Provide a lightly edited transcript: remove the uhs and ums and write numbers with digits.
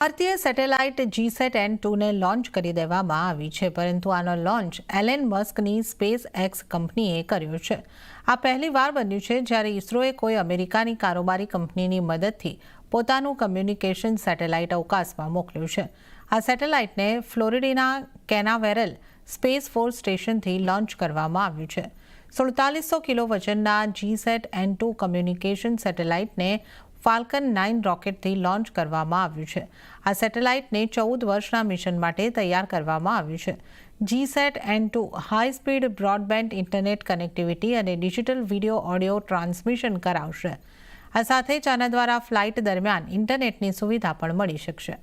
ભારતીય satellite GSAT-N2ને launch કરી દેવામાં આવી છે, પરંતુ આનો લોન્ચ એલન મસ્કની સ્પેસ એક્સ કંપનીએ કર્યો છે. આ પહેલીવાર બન્યું છે જ્યારે ઇસરોએ કોઈ અમેરિકાની કારોબારી કંપનીની મદદથી પોતાનું કમ્યુનિકેશન સેટેલાઇટ અવકાશમાં મોકલ્યું છે. આ સેટેલાઇટને ફ્લોરિડાના કેનાવેરલ સ્પેસ ફોર્સ સ્ટેશનથી લોન્ચ કરવામાં આવ્યું છે. 4700 કિલો વજનના GSAT-N2 કમ્યુનિકેશન સેટેલાઇટને ફાલ્કન 9 રોકેટથી લોન્ચ કરવામાં આવ્યું છે. આ સેટેલાઇટને 14 વર્ષના મિશન માટે તૈયાર કરવામાં આવ્યું છે. GSAT-N2 high speed broadband internet connectivity અને ડિજિટલ વિડિયો ઓડિયો ટ્રાન્સમિશન કરાવશે. આ સાથે જ આના દ્વારા ફ્લાઇટ દરમિયાન ઇન્ટરનેટની સુવિધા પણ મળી શકશે.